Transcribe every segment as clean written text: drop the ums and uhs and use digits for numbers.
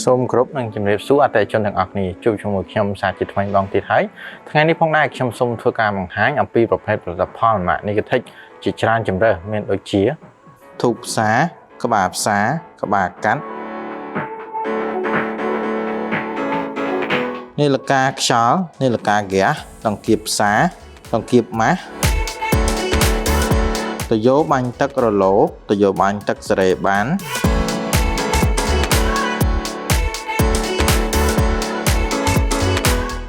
សូមគោរពនិងជំរាបសួរអតិថិជនទាំងអស់គ្នាជួបជាមួយខ្ញុំសាជាថ្មីម្ដងទៀតហើយថ្ងៃនេះផងដែរខ្ញុំសូមធ្វើការបង្ហាញអំពីប្រភេទផលិតផលម៉ាក Negatex ជាច្រើនជម្រើសមានដូចជាធូបផ្សាក្បាលផ្សាក្បាលកាត់នាឡិកាខ្យល់នាឡិកាហ្គាសដង្កៀបផ្សាដង្កៀបម៉ាស់តយោបាញ់ទឹករឡូតយោបាញ់ទឹកសេរីបាន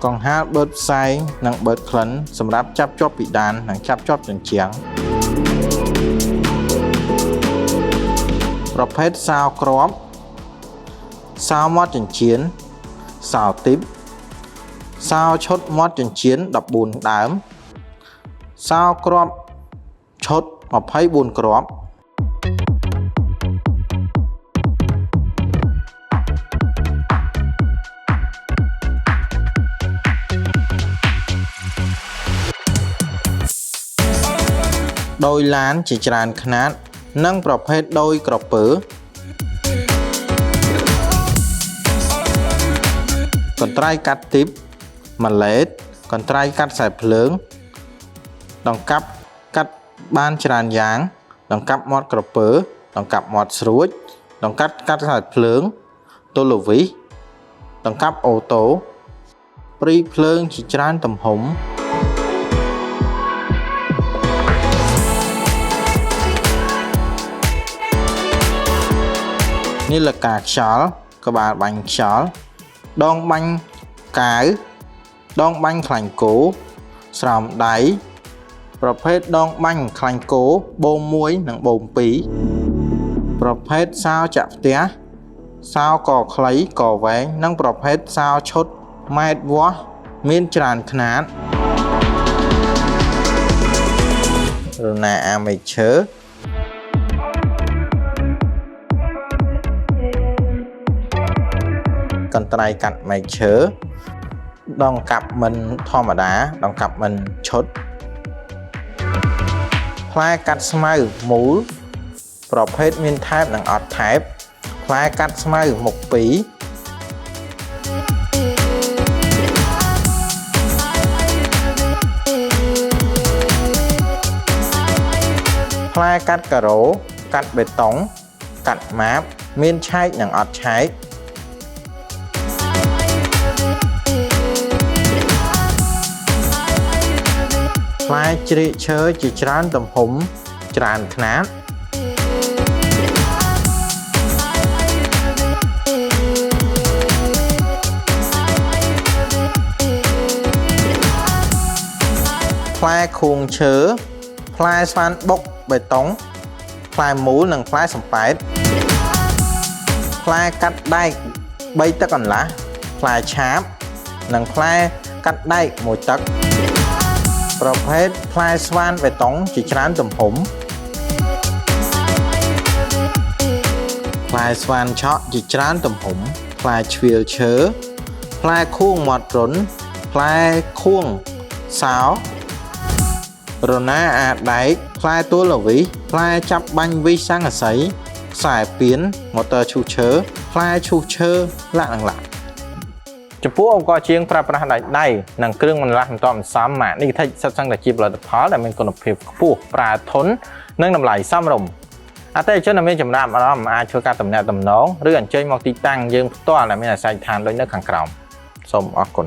កង្ហារបឺតផ្សែងនិងបឺតក្លិនសម្រាប់ចាប់ជាប់ពីដាននិងចាប់ជាប់ជញ្ជាំងប្រភេទសាវគ្រាប់សាវមាត់ចិញ្ចៀនសាវទីបសាវឈុតមាត់ចិញ្ចៀន14ដើមសាវគ្រាប់ឈុត24គ្រាប់ដោយឡានជាច្រើនខ្នាតនិងប្រភេទដោយក្រពើកន្ត្រៃកាត់ទីបម៉ាឡេតកន្ត្រៃកាត់ខ្សែភ្លើងដង្កាប់កាត់បានច្រើនយ៉ាងដង្កាប់មាត់ក្រពើដង្កាប់មាត់ស្រួចដង្កាត់កាត់ខ្សែភ្លើងទូលវីសដង្កាប់អូតូព្រីភ្លើងជាច្រើនទំហំនាឡិកាខ្យល់ក្បាលបាញ់ខ្យល់ដងបាញ់កាវដងបាញ់ខ្លាញ់គោស្រោមដៃប្រភេទដងបាញ់ខ្លាញ់គោបូម1និងបូម2ប្រភេទសាវចាក់ផ្ទះសាវកខ្លីកវែងនិងប្រភេទសាវឈុតម៉ែត្រវាស់មានច្រើនខ្នាតរណាអាមេឈើកន្ត្រៃកាត់មែកឈើដងកាប់មិនធម្មតាដងកាប់មិនឈុតផ្លែកាត់ស្មៅមូលប្រភេទមានថែបនិងអត់ថែបផ្លែកាត់ស្មៅមុខ2ផ្លែកាត់ការ៉ូកាត់បេតុងកាត់ម៉ាបមានឆែកនិងអត់ឆែកផ្លែជ្រៀកឈើជាច្រើនទំហំច្រើនខ្នាតផ្លែខួងឈើផ្លែស្វានបុកបេតុងផ្លែមូលនិងផ្លែសំប៉ែតផ្លែកាត់ដែក3ទឹកកន្លះផ្លែឆាបនិងផ្លែកាត់ដែក1ទឹកប្រភេទផ្លែស្វានបេតុងជាច្រើនទំហំផ្លែស្វានឆក់ជាច្រើនទំហំផ្លែឆ្វៀលឈើផ្លែខួងមាត់រុនផ្លែខួងសោរណាអាដែកផ្លែទួលលវីសផ្លែចាប់បាញ់វីសសង្កសីខ្សែពៀនម៉ូទ័រឈូសឈើផ្លែឈូសឈើលាក់និងលាក់ចំពោះឧបករណ៍ជាងប្រើប្រាស់ដៃនិងគ្រឿងបន្លាស់បន្ទាប់បន្សំម៉ាក Negatex សុទ្ធសឹងតែជាផលិតផលដែលមានគុណភាពខ្ពស់ប្រើធន់និងតម្លៃសមរម្យអតិថិជនដែលមានចំណាប់អារម្មណ៍អាចធ្វើការទំនាក់ទំនងឬអញ្ជើញមកទីតាំងយើងផ្ទាល់ដែលមានអាសយដ្ឋានដូចនៅខាងក្រោមសូមអរគុណ